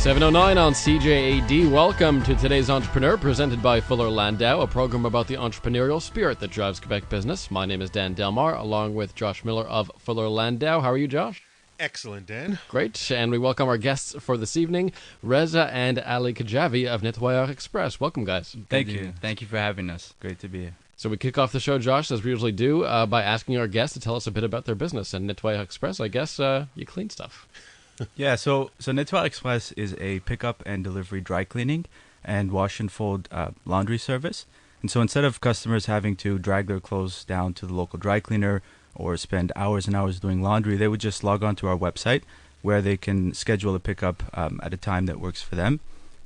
7:09 on CJAD. Welcome to today's Entrepreneur, presented by Fuller Landau, a program about the entrepreneurial spirit that drives Quebec business. My name is Dan Delmar, along with Josh Miller of Fuller Landau. How are you, Josh? Excellent, Dan. Great. And we welcome our guests for this evening, Reza and Ali Kajavi of Nettoyeurs Express. Welcome, guys. Thank you. Thank you for having us. Great to be here. So we kick off the show, Josh, as we usually do, by asking our guests to tell us a bit about their business. And Nettoyeurs Express, I guess, you clean stuff. Yeah, so Nettoyeurs Express is a pickup and delivery dry cleaning and wash and fold laundry service. And so instead of customers having to drag their clothes down to the local dry cleaner or spend hours and hours doing laundry, they would just log on to our website where they can schedule a pickup at a time that works for them.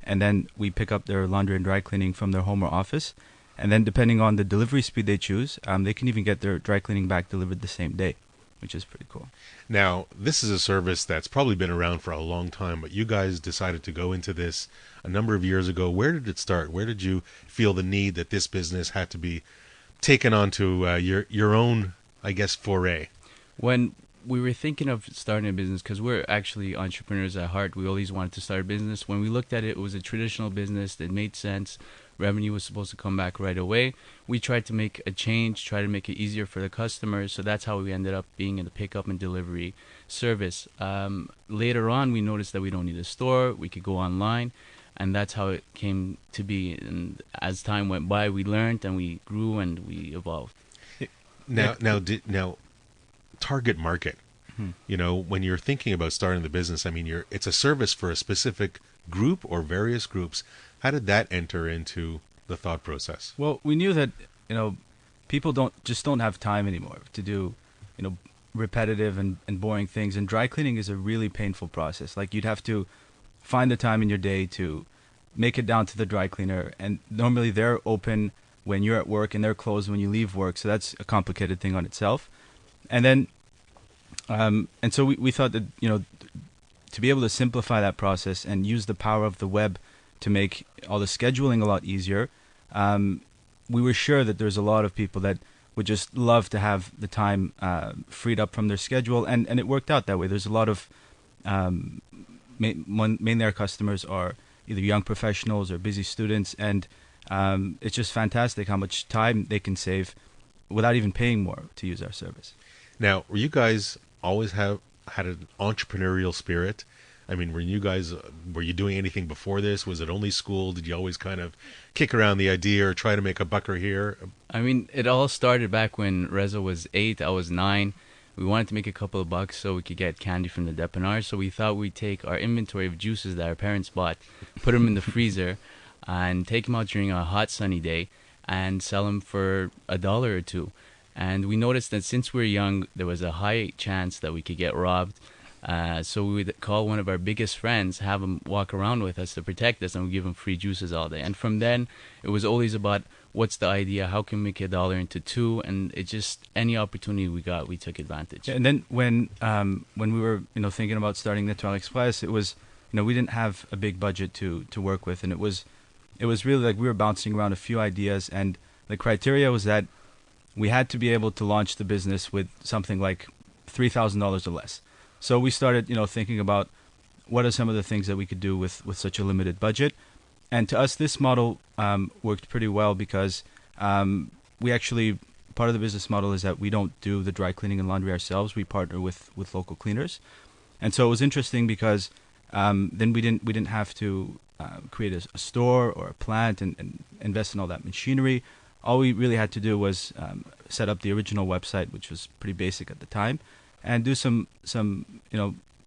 And then we pick up their laundry and dry cleaning from their home or office. And then depending on the delivery speed they choose, they can even get their dry cleaning back delivered the same day, which is pretty cool. Now, this is a service that's probably been around for a long time, but you guys decided to go into this a number of years ago. Where did it start? Where did you feel the need that this business had to be taken onto your own, I guess, foray? When we were thinking of starting a business, because we're actually entrepreneurs at heart, we always wanted to start a business. When we looked at it, it was a traditional business that made sense. Revenue was supposed to come back right away. We tried to make a change, try to make it easier for the customers. So that's how we ended up being in the pickup and delivery service. Later on, we noticed that we don't need a store. We could go online. And that's how it came to be. And as time went by, we learned and we grew and we evolved. Now, target market. You know, when you're thinking about starting the business, I mean, it's a service for a specific group or various groups. How did that enter into the thought process? Well, we knew that, people don't have time anymore to do, repetitive and boring things. And dry cleaning is a really painful process. Like, you'd have to find the time in your day to make it down to the dry cleaner. And normally they're open when you're at work and they're closed when you leave work. So that's a complicated thing on itself. And then, and so we thought that, to be able to simplify that process and use the power of the web to make all the scheduling a lot easier, we were sure that there's a lot of people that would just love to have the time freed up from their schedule, and it worked out that way. There's a lot of, mainly our customers are either young professionals or busy students, and it's just fantastic how much time they can save without even paying more to use our service. Now, were you guys always had an entrepreneurial spirit? I mean, were you doing anything before this? Was it only school? Did you always kind of kick around the idea or try to make a buck or here? I mean, it all started back when Reza was 8, I was 9. We wanted to make a couple of bucks so we could get candy from the dépanneur. So we thought we'd take our inventory of juices that our parents bought, put them in the freezer, and take them out during a hot sunny day and sell them for $1 or $2. And we noticed that since we were young, there was a high chance that we could get robbed. So we would call one of our biggest friends, have him walk around with us to protect us, and we'd give him free juices all day. And from then, it was always about what's the idea, how can we make $1 into $2, and it just, any opportunity we got, we took advantage. And then when we were thinking about starting Nettoyeurs Express, it was we didn't have a big budget to work with, and it was really like we were bouncing around a few ideas, and the criteria was that we had to be able to launch the business with something like $3,000 or less. So we started, thinking about what are some of the things that we could do with such a limited budget. And to us, this model worked pretty well because we actually, part of the business model is that we don't do the dry cleaning and laundry ourselves. We partner with local cleaners. And so it was interesting because then we didn't have to create a store or a plant and invest in all that machinery. All we really had to do was set up the original website, which was pretty basic at the time, and do some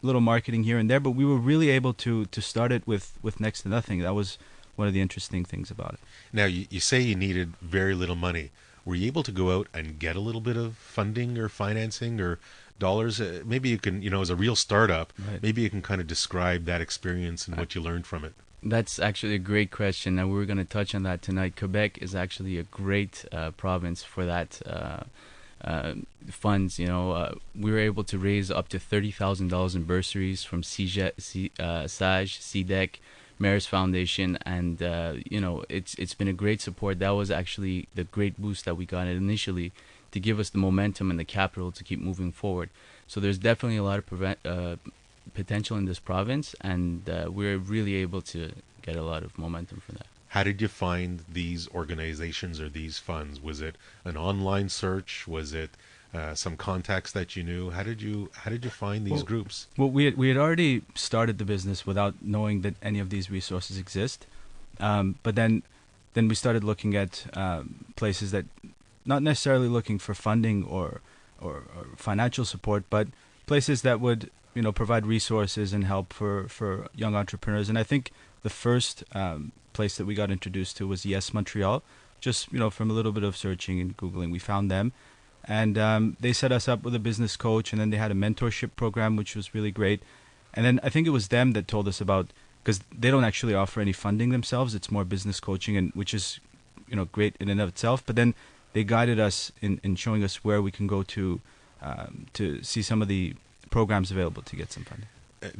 little marketing here and there. But we were really able to start it with next to nothing. That was one of the interesting things about it. Now, you say you needed very little money. Were you able to go out and get a little bit of funding or financing or dollars? Maybe you can, as a real startup, Right. Maybe you can kind of describe that experience and what you learned from it. That's actually a great question, and we're going to touch on that tonight. Quebec is actually a great province for that funds. We were able to raise up to $30,000 in bursaries from SAGE, CDEC, Mayor's Foundation, and it's been a great support. That was actually the great boost that we got initially to give us the momentum and the capital to keep moving forward. So there's definitely a lot of potential in this province, and we're really able to get a lot of momentum from that. How did you find these organizations or these funds? Was it an online search? Was it some contacts that you knew? How did you find these groups? Well, we had already started the business without knowing that any of these resources exist, but then we started looking at places that, not necessarily looking for funding or financial support, but places that would provide resources and help for young entrepreneurs. And I think the first place that we got introduced to was Yes Montreal. Just from a little bit of searching and Googling, we found them, and they set us up with a business coach, and then they had a mentorship program, which was really great. And then I think it was them that told us about, because they don't actually offer any funding themselves. It's more business coaching, and which is great in and of itself. But then they guided us in showing us where we can go to see some of the programs available to get some funding.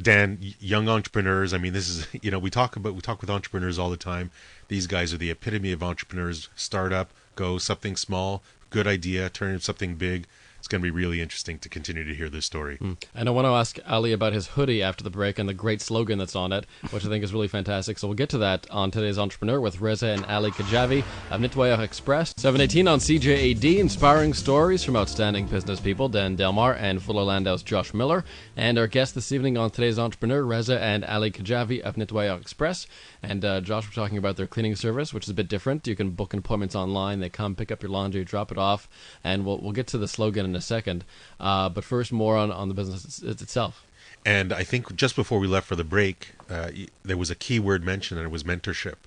Dan, young entrepreneurs, I mean, this is, we talk with entrepreneurs all the time. These guys are the epitome of entrepreneurs. Startup, go something small, good idea, turn into something big. It's going to be really interesting to continue to hear this story. And I want to ask Ali about his hoodie after the break and the great slogan that's on it, which I think is really fantastic. So we'll get to that on today's Entrepreneur with Reza and Ali Kajavi of Nettoyeurs Express. 7:18 on CJAD, inspiring stories from outstanding business people, Dan Delmar and Fuller Landau's Josh Miller. And our guests this evening on today's Entrepreneur, Reza and Ali Kajavi of Nettoyeurs Express. And Josh, we're talking about their cleaning service, which is a bit different. You can book appointments online. They come, pick up your laundry, drop it off, and we'll get to the slogan in a second. But first, more on the business itself. And I think just before we left for the break, there was a key word mentioned, and it was mentorship.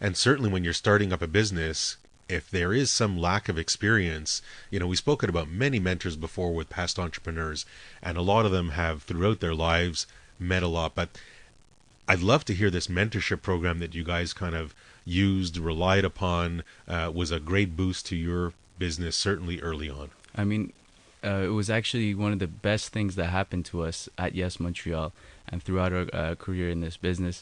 And certainly when you're starting up a business, if there is some lack of experience, we've spoken about many mentors before with past entrepreneurs, and a lot of them have throughout their lives met a lot. But I'd love to hear this mentorship program that you guys kind of used, relied upon, was a great boost to your business, certainly early on. I mean, it was actually one of the best things that happened to us at Yes Montreal and throughout our career in this business.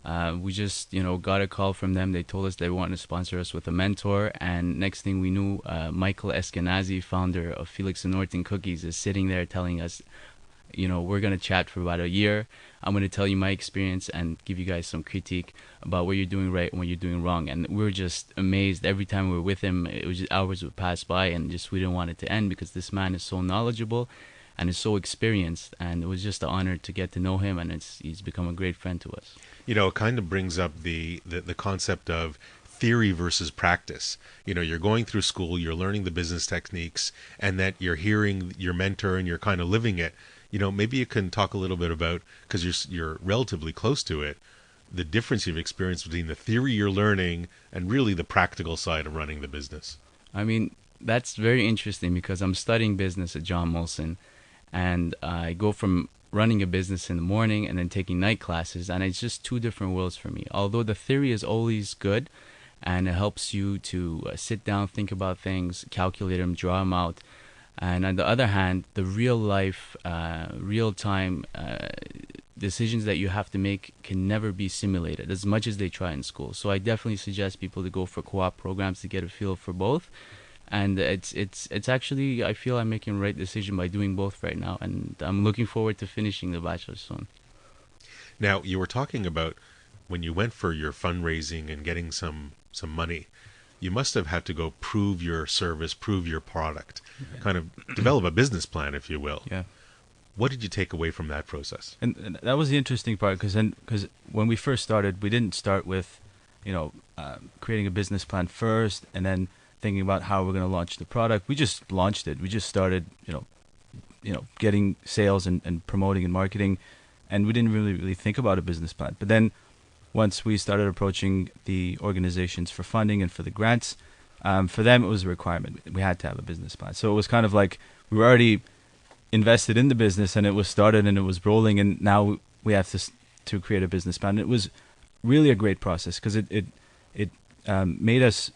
We just, got a call from them. They told us they wanted to sponsor us with a mentor, and next thing we knew, Michael Eskenazi, founder of Felix and Norton Cookies, is sitting there telling us, we're going to chat for about a year. I'm going to tell you my experience and give you guys some critique about what you're doing right and what you're doing wrong. And we were just amazed every time we were with him. It was just hours would pass by, and just we didn't want it to end because this man is so knowledgeable and is so experienced. And it was just an honor to get to know him, and he's become a great friend to us. It kind of brings up the concept of theory versus practice. You're going through school, you're learning the business techniques, and that you're hearing your mentor and you're kind of living it. Maybe you can talk a little bit about, because you're relatively close to it, the difference you've experienced between the theory you're learning and really the practical side of running the business. I mean, that's very interesting because I'm studying business at John Molson, and I go from running a business in the morning and then taking night classes, and it's just two different worlds for me. Although the theory is always good, and it helps you to sit down, think about things, calculate them, draw them out. And on the other hand, the real life, real-time decisions that you have to make can never be simulated as much as they try in school. So I definitely suggest people to go for co-op programs to get a feel for both. And it's actually, I feel I'm making the right decision by doing both right now. And I'm looking forward to finishing the bachelor soon. Now, you were talking about when you went for your fundraising and getting some money, you must have had to go prove your service, prove your product, kind of develop a business plan, if you will. Yeah. What did you take away from that process? And that was the interesting part, because when we first started, we didn't start with, creating a business plan first and then thinking about how we're going to launch the product. We just launched it. We just started, getting sales and promoting and marketing, and we didn't really think about a business plan. But then once we started approaching the organizations for funding and for the grants, for them it was a requirement. We had to have a business plan. So it was kind of like we were already invested in the business, and it was started and it was rolling, and now we have to create a business plan. It was really a great process because it made us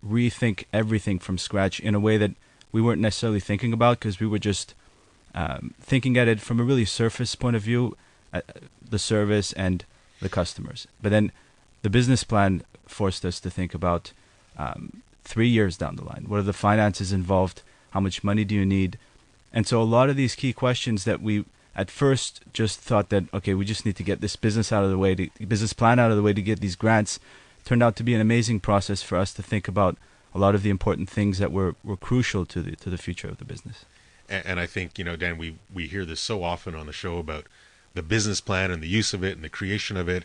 rethink everything from scratch in a way that we weren't necessarily thinking about, because we were just thinking at it from a really surface point of view, the service and the customers. But then the business plan forced us to think about 3 years down the line. What are the finances involved? How much money do you need? And so a lot of these key questions that we at first just thought that, okay, we just need to get this business out of the way, business plan out of the way to get these grants. Turned out to be an amazing process for us to think about a lot of the important things that were crucial to the future of the business. And I think, Dan, we hear this so often on the show about the business plan and the use of it and the creation of it.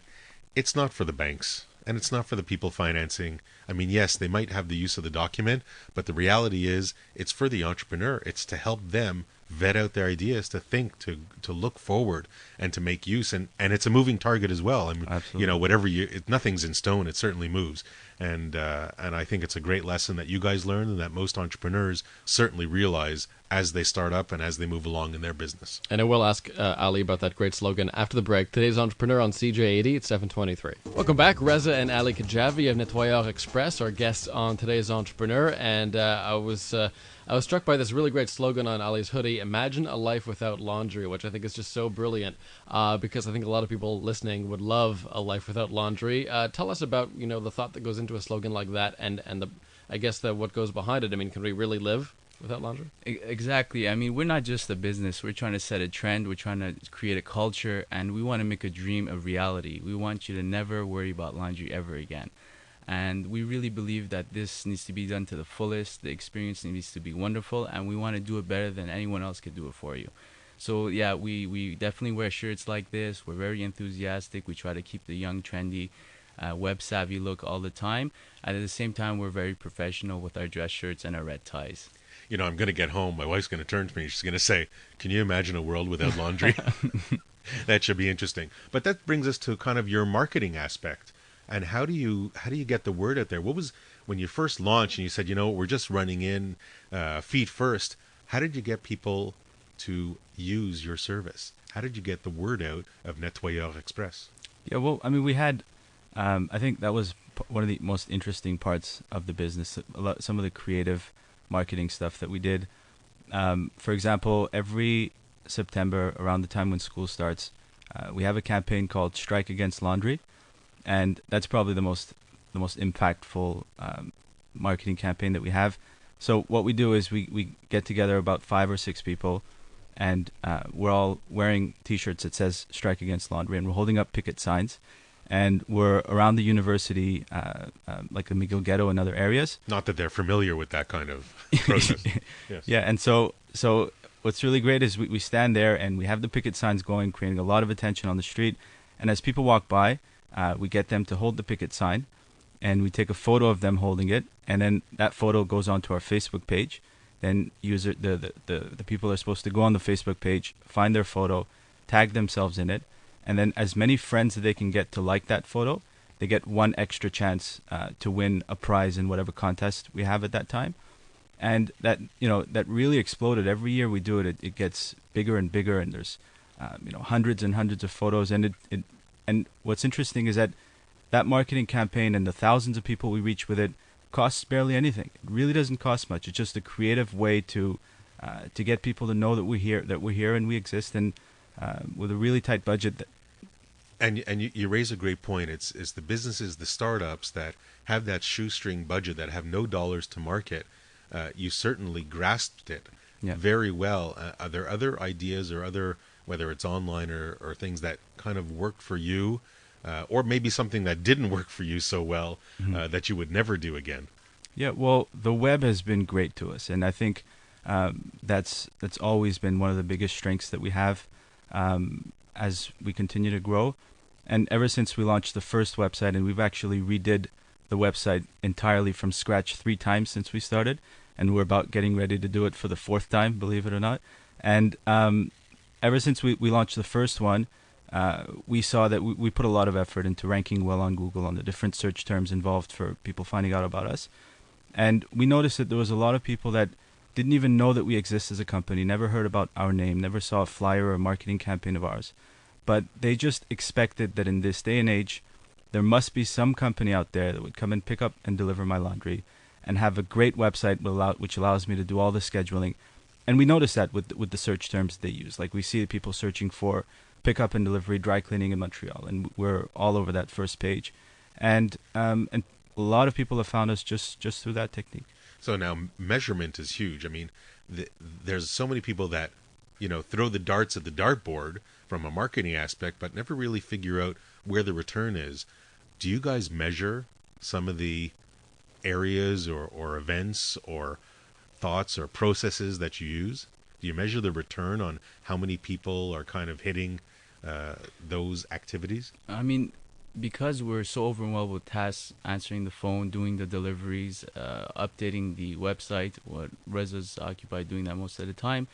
It's not for the banks and it's not for the people financing. I mean, yes, they might have the use of the document, but the reality is it's for the entrepreneur. It's to help them vet out their ideas, to think, to look forward, and to make use. And it's a moving target as well. I mean, Absolutely. nothing's in stone. It certainly moves. And I think it's a great lesson that you guys learned and that most entrepreneurs certainly realize as they start up and as they move along in their business. And I will ask Ali about that great slogan after the break. Today's Entrepreneur on CJ80 at 7:23. Welcome back. Reza and Ali Kajavi of Nettoyeurs Express are guests on today's Entrepreneur. And I was struck by this really great slogan on Ali's hoodie, "Imagine a life without laundry," which I think is just so brilliant because I think a lot of people listening would love a life without laundry. Tell us about the thought that goes into a slogan like that and what goes behind it. I mean, can we really live without laundry? Exactly. I mean, we're not just a business. We're trying to set a trend. We're trying to create a culture, and we want to make a dream a reality. We want you to never worry about laundry ever again. And we really believe that this needs to be done to the fullest. The experience needs to be wonderful, and we want to do it better than anyone else could do it for you. So yeah, we definitely wear shirts like this. We're very enthusiastic. We try to keep the young, trendy, web-savvy look all the time. And at the same time, we're very professional with our dress shirts and our red ties. I'm going to get home. My wife's going to turn to me. She's going to say, "Can you imagine a world without laundry?" That should be interesting. But that brings us to kind of your marketing aspect. And how do you get the word out there? What was when you first launched and you said, we're just running in feet first? How did you get people to use your service? How did you get the word out of Nettoyeurs Express? Yeah, well, I mean, we had, I think that was one of the most interesting parts of the business. Some of the creative marketing stuff that we did. For example, every September, around the time when school starts, we have a campaign called Strike Against Laundry. And that's probably the most impactful marketing campaign that we have. So what we do is we get together about 5 or 6 people, and we're all wearing T-shirts that says "Strike Against Laundry," and we're holding up picket signs, and we're around the university, like the McGill Ghetto and other areas. Not that they're familiar with that kind of process. Yes. Yeah, and so what's really great is we stand there and we have the picket signs going, creating a lot of attention on the street, and as people walk by, we get them to hold the picket sign, and we take a photo of them holding it, and then that photo goes onto our Facebook page. Then the people are supposed to go on the Facebook page, find their photo, tag themselves in it, and then as many friends that they can get to like that photo, they get one extra chance to win a prize in whatever contest we have at that time. And that really exploded. Every year we do it, it gets bigger and bigger, and there's hundreds and hundreds of photos, and and what's interesting is that marketing campaign and the thousands of people we reach with it costs barely anything. It really doesn't cost much. It's just a creative way to get people to know that we're here and we exist, and with a really tight budget. And you raise a great point. It's the businesses, the startups that have that shoestring budget, that have no dollars to market. You certainly grasped it very well. Are there other ideas or other, whether it's online or things that kind of worked for you, or maybe something that didn't work for you so well that you would never do again? Yeah, well, the web has been great to us, and I think that's always been one of the biggest strengths that we have as we continue to grow. And ever since we launched the first website, and we've actually redid the website entirely from scratch 3 times since we started, and we're about getting ready to do it for the 4th time, believe it or not. And ever since we launched the first one, we saw that we put a lot of effort into ranking well on Google on the different search terms involved for people finding out about us. And we noticed that there was a lot of people that didn't even know that we exist as a company, never heard about our name, never saw a flyer or a marketing campaign of ours. But they just expected that in this day and age, there must be some company out there that would come and pick up and deliver my laundry and have a great website which allows me to do all the scheduling. And we noticed that with the search terms they use. Like we see people searching for pickup and delivery, dry cleaning in Montreal, and we're all over that first page. And a lot of people have found us just through that technique. So now measurement is huge. I mean, there's so many people that throw the darts at the dartboard from a marketing aspect, but never really figure out where the return is. Do you guys measure some of the areas or events or thoughts or processes that you use? Do you measure the return on how many people are kind of hitting those activities? I mean, because we're so overwhelmed with tasks, answering the phone, doing the deliveries, updating the website, what Reza's occupied doing that most of the time,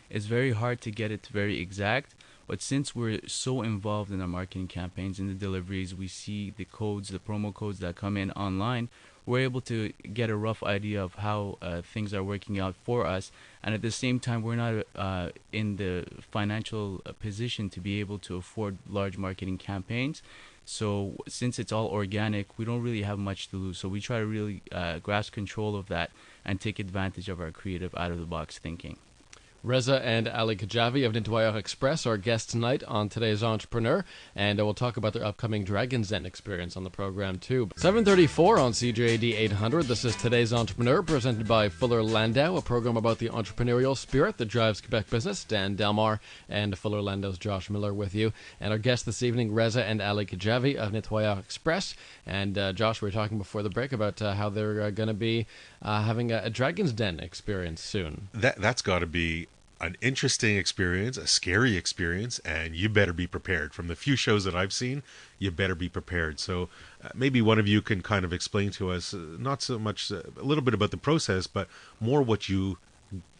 it's very hard to get it very exact. But since we're so involved in our marketing campaigns, in the deliveries, we see the codes, the promo codes that come in online, we're able to get a rough idea of how things are working out for us. And at the same time, we're not in the financial position to be able to afford large marketing campaigns. So since it's all organic, we don't really have much to lose. So we try to really grasp control of that and take advantage of our creative out-of-the-box thinking. Reza and Ali Kajavi of Nettoyeurs Express are guests tonight on today's Entrepreneur, and we'll talk about their upcoming Dragon's Den experience on the program too. 7:34 on CJAD 800. This is today's Entrepreneur, presented by Fuller Landau, a program about the entrepreneurial spirit that drives Quebec business. Dan Delmar and Fuller Landau's Josh Miller with you, and our guests this evening, Reza and Ali Kajavi of Nettoyeurs Express. And Josh, we were talking before the break about how they're going to be having a Dragon's Den experience soon. That's got to be an interesting experience, a scary experience, and you better be prepared. From the few shows that I've seen, you better be prepared. So maybe one of you can kind of explain to us, not so much a little bit about the process, but more what you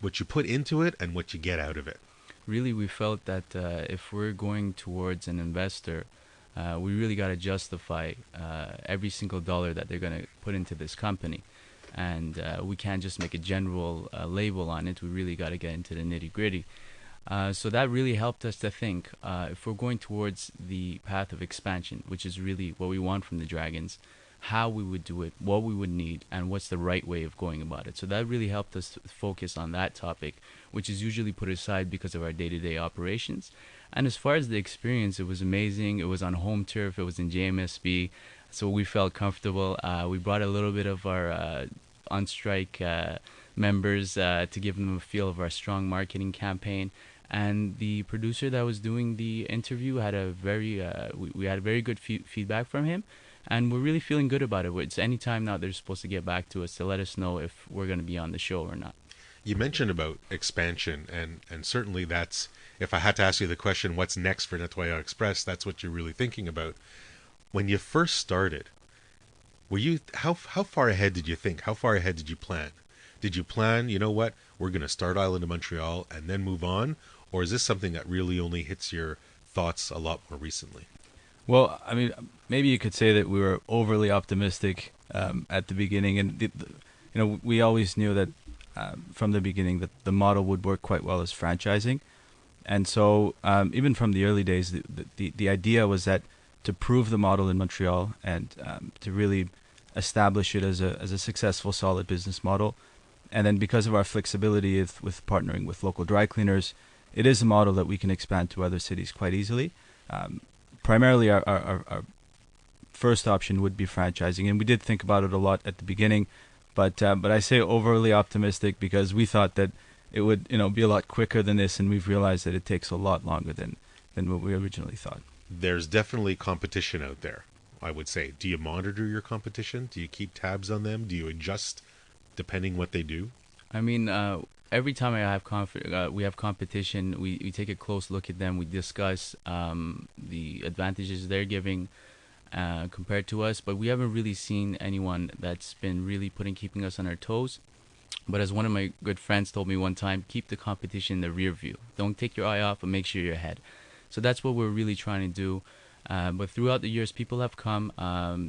put into it and what you get out of it. Really, we felt that if we're going towards an investor, we really got to justify every single dollar that they're going to put into this company. And we can't just make a general label on it. We really got to get into the nitty-gritty. So that really helped us to think, if we're going towards the path of expansion, which is really what we want from the Dragons, how we would do it, what we would need, and what's the right way of going about it. So that really helped us focus on that topic, which is usually put aside because of our day-to-day operations. And as far as the experience, it was amazing. It was on home turf. It was in JMSB. So we felt comfortable. We brought a little bit of our on-strike members to give them a feel of our strong marketing campaign. And the producer that was doing the interview had a very, we had very good feedback from him. And we're really feeling good about it. It's any time now they're supposed to get back to us to let us know if we're going to be on the show or not. You mentioned about expansion, and certainly that's, if I had to ask you the question, what's next for Nettoyeurs Express, that's what you're really thinking about. When you first started, were you how far ahead did you think? How far ahead did you plan? Did you plan, you know what, we're going to start Island of Montreal and then move on? Or is this something that really only hits your thoughts a lot more recently? Well, I mean, maybe you could say that we were overly optimistic at the beginning. And, we always knew that from the beginning that the model would work quite well as franchising. And so even from the early days, the idea was that to prove the model in Montreal and to really establish it as a successful, solid business model. And then because of our flexibility with partnering with local dry cleaners, it is a model that we can expand to other cities quite easily. Primarily, our first option would be franchising, and we did think about it a lot at the beginning. But I say overly optimistic because we thought that it would be a lot quicker than this, and we've realized that it takes a lot longer than what we originally thought. There's definitely competition out there, I would say. Do you monitor your competition? Do you keep tabs on them? Do you adjust depending what they do? I mean, every time we have competition, we take a close look at them. We discuss the advantages they're giving compared to us, but we haven't really seen anyone that's been really keeping us on our toes. But as one of my good friends told me one time, keep the competition in the rear view. Don't take your eye off, but make sure you're ahead. So that's what we're really trying to do. But throughout the years, people have come.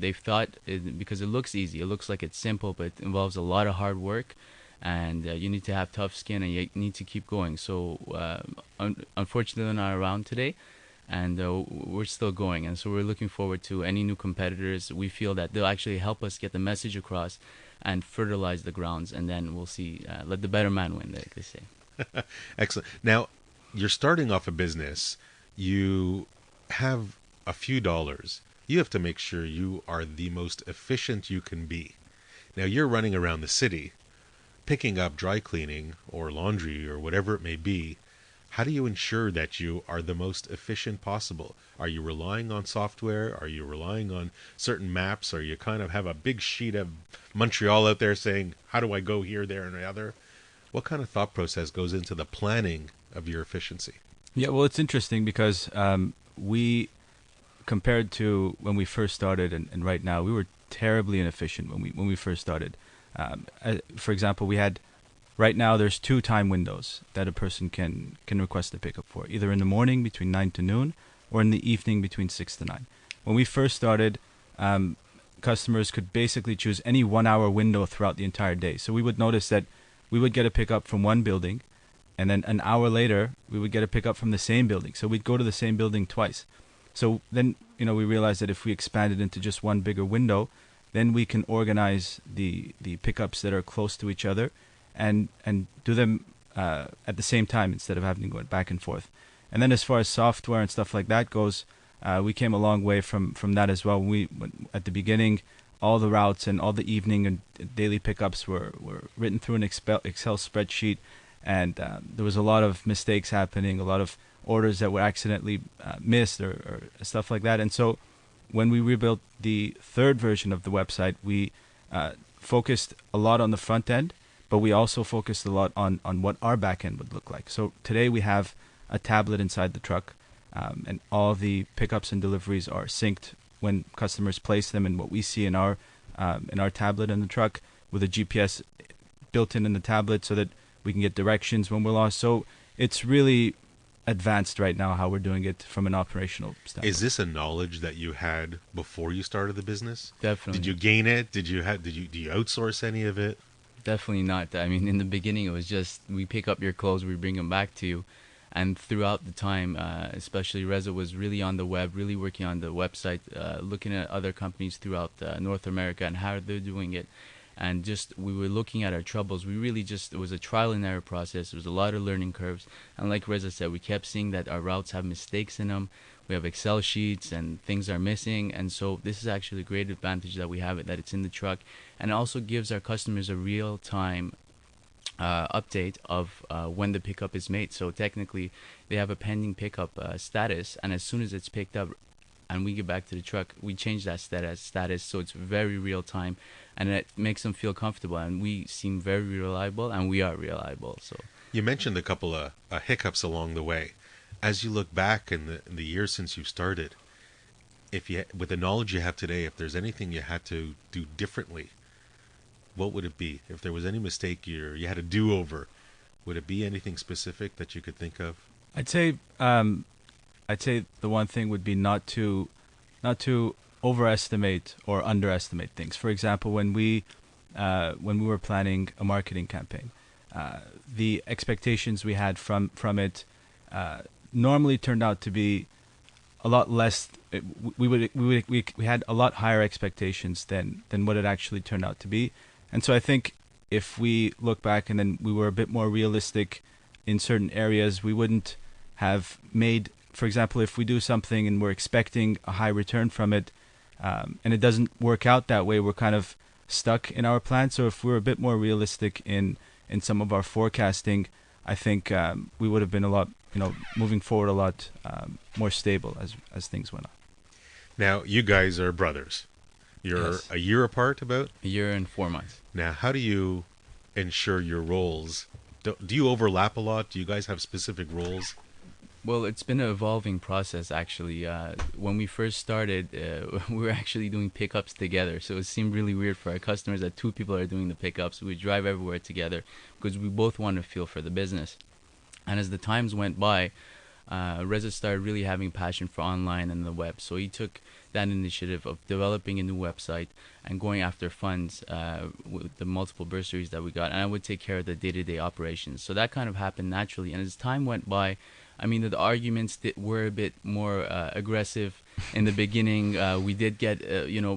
They've thought, because it looks easy, it looks like it's simple, but it involves a lot of hard work. And you need to have tough skin, and you need to keep going. So unfortunately, they're not around today, and we're still going. And so we're looking forward to any new competitors. We feel that they'll actually help us get the message across and fertilize the grounds, and then we'll see. Let the better man win, like they say. Excellent. Now, you're starting off a business. You have a few dollars. You have to make sure you are the most efficient you can be. Now, you're running around the city, picking up dry cleaning or laundry or whatever it may be. how do you ensure that you are the most efficient possible? Are you relying on software? Are you relying on certain maps? Or you kind of have a big sheet of Montreal out there saying, how do I go here, there, and the other? What kind of thought process goes into the planning of your efficiency? Yeah, well, it's interesting because we, compared to when we first started and right now, we were terribly inefficient when we first started. For example, we had right now there's 2 time windows that a person can request a pickup for, either in the morning between 9 to noon or in the evening between 6 to 9. When we first started, customers could basically choose any 1 hour window throughout the entire day. So we would notice that we would get a pickup from one building, and then an hour later we would get a pickup from the same building. So we'd go to the same building twice. So then, we realized that if we expanded into just one bigger window, then we can organize the pickups that are close to each other and do them at the same time instead of having to go back and forth. And then as far as software and stuff like that goes, we came a long way from that as well. At the beginning, all the routes and all the evening and daily pickups were written through an Excel spreadsheet, and there was a lot of mistakes happening, a lot of orders that were accidentally missed or stuff like that. And so when we rebuilt the 3rd version of the website, we focused a lot on the front end, but we also focused a lot on what our back end would look like. So today we have a tablet inside the truck, and all the pickups and deliveries are synced when customers place them, and what we see in our tablet in the truck with a GPS built in the tablet so that we can get directions when we're lost. So it's really advanced right now how we're doing it from an operational standpoint. Is this a knowledge that you had before you started the business? Definitely. Did you gain it? Do you outsource any of it? Definitely not. I mean, in the beginning, it was just we pick up your clothes, we bring them back to you. And throughout the time, especially Reza was really on the web, really working on the website, looking at other companies throughout North America and how they're doing it. And just we were looking at our troubles. We really it was a trial and error process. There was a lot of learning curves. And like Reza said, we kept seeing that our routes have mistakes in them. We have Excel sheets and things are missing. And so this is actually a great advantage that we have it, that it's in the truck. And it also gives our customers a real-time update of when the pickup is made. So technically, they have a pending pickup status. And as soon as it's picked up and we get back to the truck, we change that status. So it's very real-time. And it makes them feel comfortable, and we seem very reliable, and we are reliable. So You mentioned a couple of hiccups along the way. As you look back in the years since you started, with the knowledge you have today, if there's anything you had to do differently, what would it be? If there was any mistake you had a do-over, would it be anything specific that you could think of? I'd say the one thing would be not to overestimate or underestimate things. For example, when we were planning a marketing campaign, the expectations we had from it normally turned out to be a lot less. We had a lot higher expectations than what it actually turned out to be. And so I think if we look back and then we were a bit more realistic in certain areas, we wouldn't have made, for example, if we do something and we're expecting a high return from it, and it doesn't work out that way, we're kind of stuck in our plan. So if we're a bit more realistic in some of our forecasting, I think we would have been a lot, moving forward a lot more stable as things went on. Now, you guys are brothers. You're Yes. a year apart about? a year and 4 months. Now, how do you ensure your roles? Do you overlap a lot? Do you guys have specific roles? Well, it's been an evolving process, actually. When we first started, we were actually doing pickups together. So it seemed really weird for our customers that 2 people are doing the pickups. We drive everywhere together because we both want to feel for the business. And as the times went by, Reza started really having passion for online and the web. So he took that initiative of developing a new website and going after funds with the multiple bursaries that we got. And I would take care of the day-to-day operations. So that kind of happened naturally. And as time went by, I mean, the arguments were a bit more aggressive in the beginning. We did get,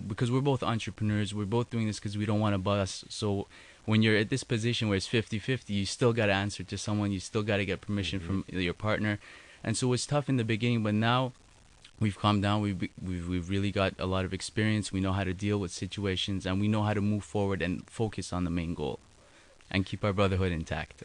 because we're both entrepreneurs, we're both doing this because we don't want to bust. So when you're at this position where it's 50-50, you still got to answer to someone. You still got to get permission from your partner. And so it's tough in the beginning, but now we've calmed down. We've really got a lot of experience. We know how to deal with situations, and we know how to move forward and focus on the main goal. and keep our brotherhood intact,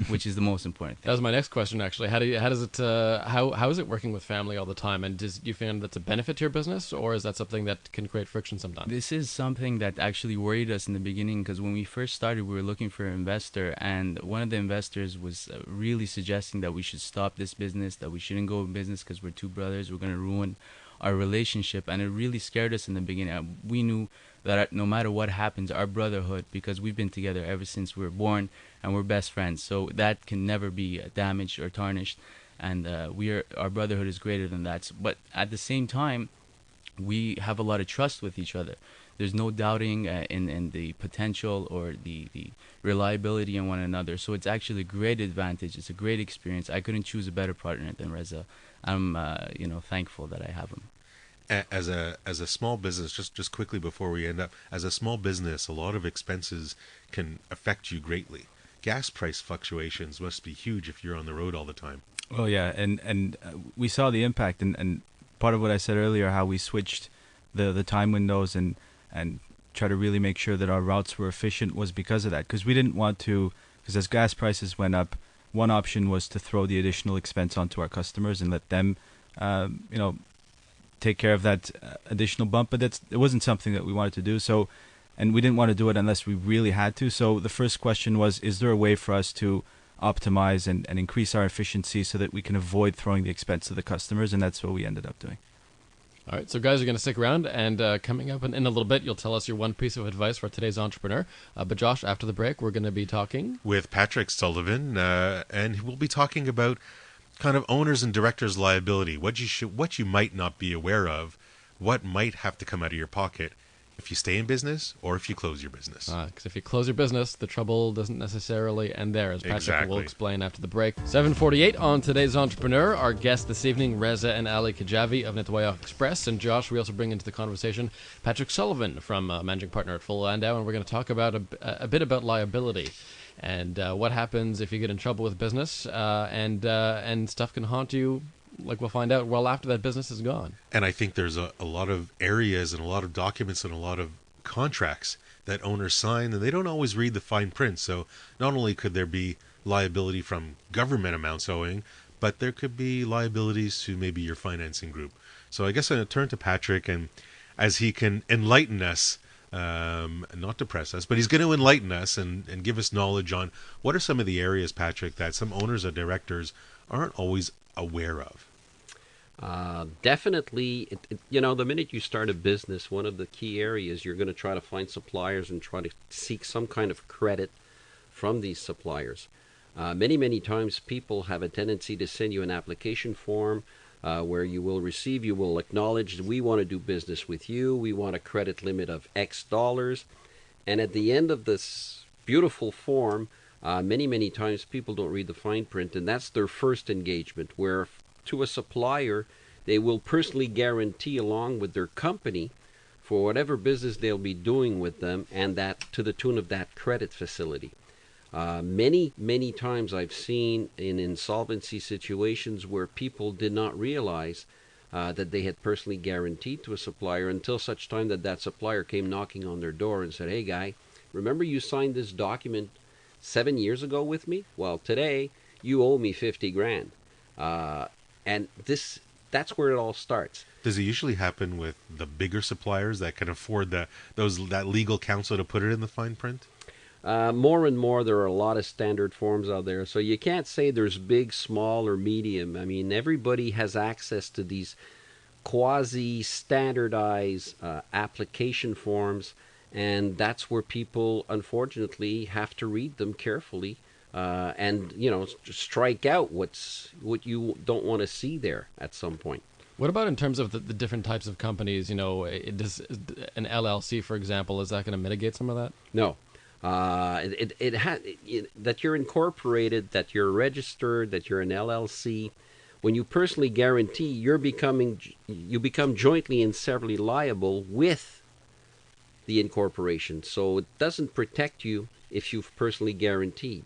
which is the most important thing. That was my next question, actually. How is it working with family all the time? And do you find that's a benefit to your business, or is that something that can create friction sometimes? This is something that actually worried us in the beginning, because when we first started, we were looking for an investor, and one of the investors was really suggesting that we should stop this business, that we shouldn't go in business because we're two brothers, we're going to ruin our relationship, and it really scared us in the beginning. We knew that no matter what happens, our brotherhood, because we've been together ever since we were born, and we're best friends, so that can never be damaged or tarnished, and our brotherhood is greater than that. But at the same time, we have a lot of trust with each other. There's no doubting in the potential or the reliability in one another. So it's actually a great advantage. It's a great experience. I couldn't choose a better partner than Reza. I'm thankful that I have him. As a small business, just quickly before we end up, as a small business, a lot of expenses can affect you greatly. Gas price fluctuations must be huge if you're on the road all the time. Oh yeah, and we saw the impact, and part of what I said earlier, how we switched the time windows and try to really make sure that our routes were efficient, was because of that. Because we didn't want to, because as gas prices went up, one option was to throw the additional expense onto our customers and let them, take care of that additional bump. But it wasn't something that we wanted to do. So, and we didn't want to do it unless we really had to. So the first question was, is there a way for us to optimize and increase our efficiency so that we can avoid throwing the expense to the customers? And that's what we ended up doing. All right, so guys are going to stick around, and coming up in a little bit, you'll tell us your one piece of advice for today's entrepreneur. But Josh, after the break, we're going to be talking with Patrick Sullivan, and we'll be talking about kind of owners and directors' liability, what you might not be aware of, what might have to come out of your pocket if you stay in business or if you close your business. Because if you close your business, the trouble doesn't necessarily end there, as Patrick Exactly. will explain after the break. 7:48 on today's entrepreneur. Our guest this evening, Reza and Ali Kajavi of Nettoyeurs Express. And Josh, we also bring into the conversation Patrick Sullivan from Managing Partner at Fuller Landau, and we're going to talk about a bit about liability and what happens if you get in trouble with business, and stuff can haunt you, like we'll find out, well after that business is gone. And I think there's a lot of areas and a lot of documents and a lot of contracts that owners sign, and they don't always read the fine print. So not only could there be liability from government amounts owing, but there could be liabilities to maybe your financing group. So I guess I'm going to turn to Patrick, and as he can enlighten us, not depress us, but he's going to enlighten us and give us knowledge on what are some of the areas, Patrick, that some owners or directors aren't always aware of. Definitely, the minute you start a business, one of the key areas, you're going to try to find suppliers and try to seek some kind of credit from these suppliers. Many times people have a tendency to send you an application form where you will acknowledge, we want to do business with you, we want a credit limit of X dollars. And at the end of this beautiful form, many times people don't read the fine print, and that's their first engagement, where to a supplier, they will personally guarantee along with their company for whatever business they'll be doing with them, and that to the tune of that credit facility. Many times I've seen in insolvency situations where people did not realize that they had personally guaranteed to a supplier until such time that supplier came knocking on their door and said, "Hey guy, remember you signed this document 7 years ago with me? Well, today you owe me 50 grand. And that's where it all starts. Does it usually happen with the bigger suppliers that can afford that legal counsel to put it in the fine print? More and more, there are a lot of standard forms out there. So you can't say there's big, small, or medium. I mean, everybody has access to these quasi-standardized application forms, and that's where people, unfortunately, have to read them carefully. And strike out what you don't want to see there at some point. What about in terms of the different types of companies? Does an LLC, for example, is that going to mitigate some of that? No, that you're incorporated, that you're registered, that you're an LLC. When you personally guarantee, you become jointly and severally liable with the incorporation. So it doesn't protect you if you've personally guaranteed.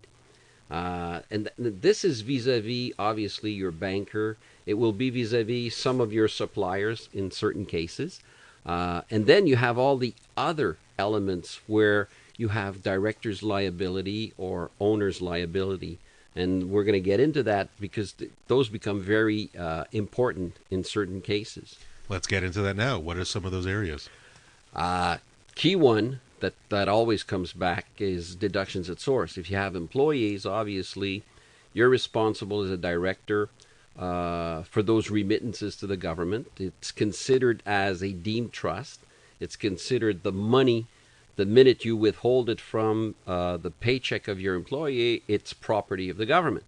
And this is vis-a-vis, obviously, your banker. It will be vis-a-vis some of your suppliers in certain cases. And then you have all the other elements where you have director's liability or owner's liability. And we're going to get into that because those become very important in certain cases. Let's get into that now. What are some of those areas? Key one that always comes back is deductions at source. If you have employees, obviously, you're responsible as a director for those remittances to the government. It's considered as a deemed trust. It's considered the money. The minute you withhold it from the paycheck of your employee, it's property of the government.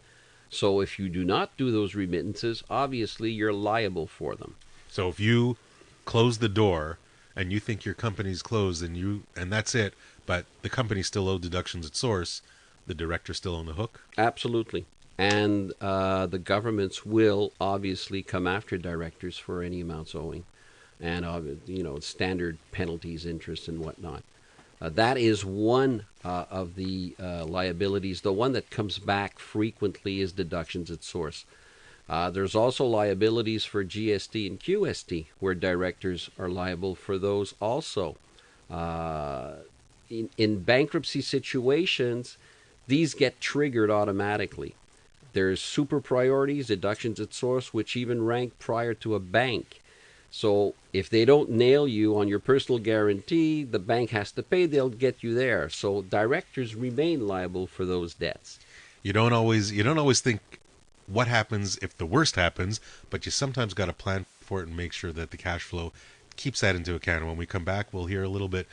So if you do not do those remittances, obviously you're liable for them. So if you close the door and you think your company's closed and that's it, but the company still owed deductions at source, the director's still on the hook? Absolutely. And the governments will obviously come after directors for any amounts owing, and standard penalties, interest, and whatnot. That is one of the liabilities. The one that comes back frequently is deductions at source. There's also liabilities for GST and QST, where directors are liable for those also. In bankruptcy situations, these get triggered automatically. There's super priorities, deductions at source, which even rank prior to a bank. So if they don't nail you on your personal guarantee, the bank has to pay, they'll get you there. So directors remain liable for those debts. You don't always think what happens if the worst happens, but you sometimes got to plan for it and make sure that the cash flow keeps that into account. And when we come back, we'll hear a little bit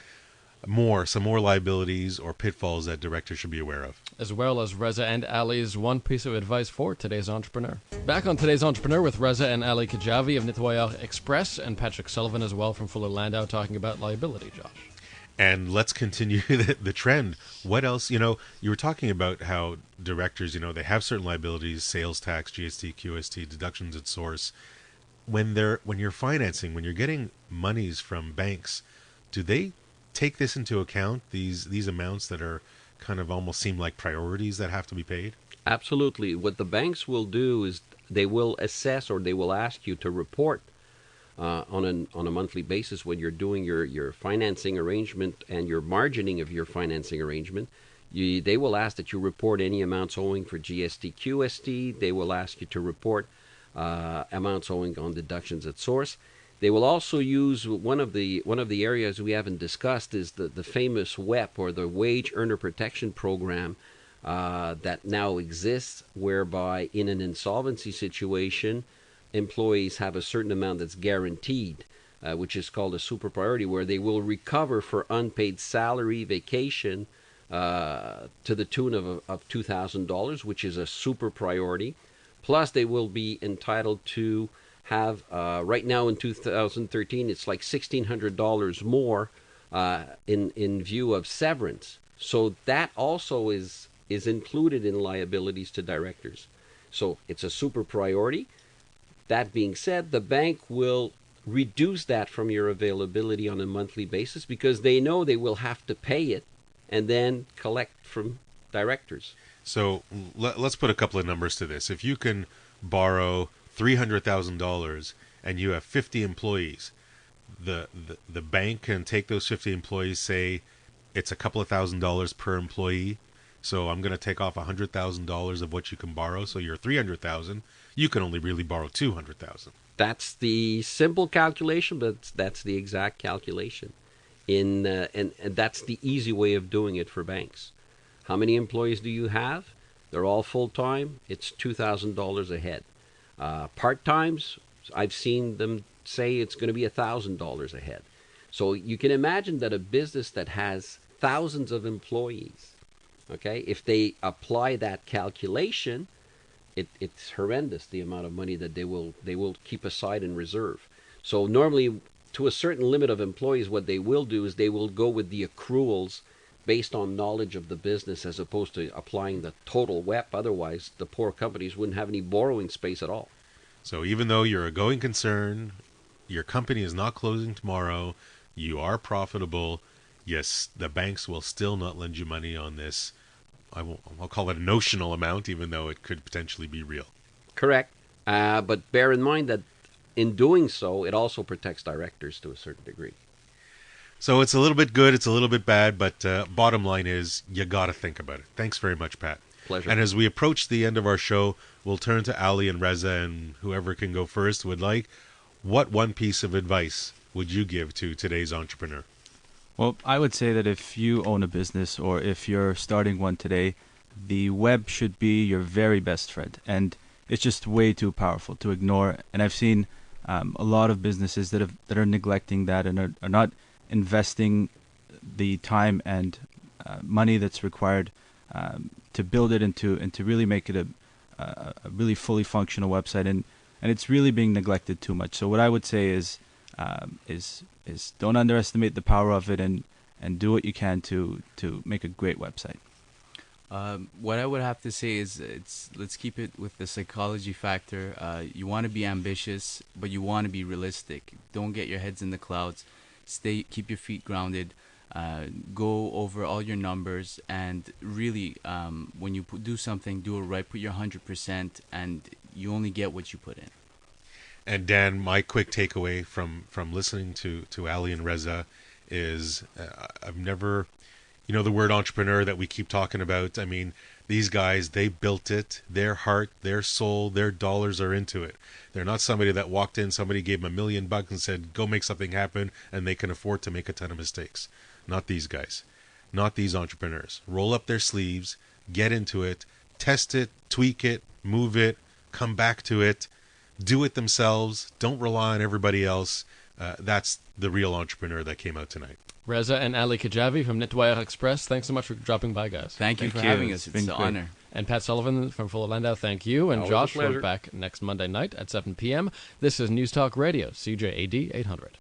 some more liabilities or pitfalls that directors should be aware of. As well as Reza and Ali's one piece of advice for today's entrepreneur. Back on today's entrepreneur with Reza and Ali Kajavi of Nettoyeurs Express and Patrick Sullivan as well from Fuller Landau talking about liability, Josh. And let's continue the trend. What else? You were talking about how directors, they have certain liabilities, sales tax, GST, QST, deductions at source. When you're financing, when you're getting monies from banks, do they take this into account, these amounts that are kind of almost seem like priorities that have to be paid? Absolutely. What the banks will do is they will assess, or they will ask you to report on a monthly basis when you're doing your financing arrangement and your margining of your financing arrangement. They will ask that you report any amounts owing for GST, QST. They will ask you to report amounts owing on deductions at source. They will also use one of the areas we haven't discussed is the famous WEP, or the Wage Earner Protection Program, that now exists, whereby in an insolvency situation, employees have a certain amount that's guaranteed, which is called a super priority, where they will recover for unpaid salary, vacation, to the tune of $2,000, which is a super priority. Plus, they will be entitled to have, right now in 2013, it's like $1,600 more in view of severance. So that also is included in liabilities to directors. So it's a super priority. That being said, the bank will reduce that from your availability on a monthly basis because they know they will have to pay it and then collect from directors. So let's put a couple of numbers to this. If you can borrow $300,000 and you have 50 employees, the bank can take those 50 employees, say it's a couple of $1,000s per employee. So I'm going to take off $100,000 of what you can borrow. So you're $300,000. You can only really borrow $200,000. That's the simple calculation, but that's the exact calculation. And that's the easy way of doing it for banks. How many employees do you have? They're all full-time. It's $2,000 a head. Part-times, I've seen them say it's going to be $1,000 a head. So you can imagine that a business that has thousands of employees, okay, if they apply that calculation, it's horrendous, the amount of money that they will keep aside in reserve. So normally, to a certain limit of employees, what they will do is they will go with the accruals based on knowledge of the business as opposed to applying the total WEP. Otherwise, the poor companies wouldn't have any borrowing space at all. So even though you're a going concern, your company is not closing tomorrow, you are profitable, yes, the banks will still not lend you money on this. I'll call it a notional amount, even though it could potentially be real. Correct. But bear in mind that in doing so, it also protects directors to a certain degree. So it's a little bit good, it's a little bit bad, but bottom line is you got to think about it. Thanks very much, Pat. Pleasure. And as we approach the end of our show, we'll turn to Ali and Reza, and whoever can go first would like. What one piece of advice would you give to today's entrepreneur? Well, I would say that if you own a business or if you're starting one today, the web should be your very best friend. And it's just way too powerful to ignore. And I've seen a lot of businesses that are neglecting that and are not investing the time and money that's required to build it and to really make it a really fully functional website. And it's really being neglected too much. So what I would say is don't underestimate the power of it and do what you can to make a great website. What I would have to say is let's keep it with the psychology factor. You want to be ambitious, but you want to be realistic. Don't get your heads in the clouds. Keep your feet grounded. Go over all your numbers, and really, when you do something, do it right. Put your 100%, and you only get what you put in. And Dan, my quick takeaway from listening to Ali and Reza is I've never, the word entrepreneur that we keep talking about. I mean, these guys, they built it. Their heart, their soul, their dollars are into it. They're not somebody that walked in, somebody gave them $1 million and said, go make something happen, and they can afford to make a ton of mistakes. Not these guys. Not these entrepreneurs. Roll up their sleeves, get into it, test it, tweak it, move it, come back to it, do it themselves. Don't rely on everybody else. That's the real entrepreneur that came out tonight. Reza and Ali Kajavi from Nettoyeurs Express, thanks so much for dropping by, guys. Thank you for having us. It's an honor. And Pat Sullivan from Fuller Landau, thank you. And Always Josh, a pleasure. we're back next Monday night at 7 p.m. This is News Talk Radio, CJAD 800.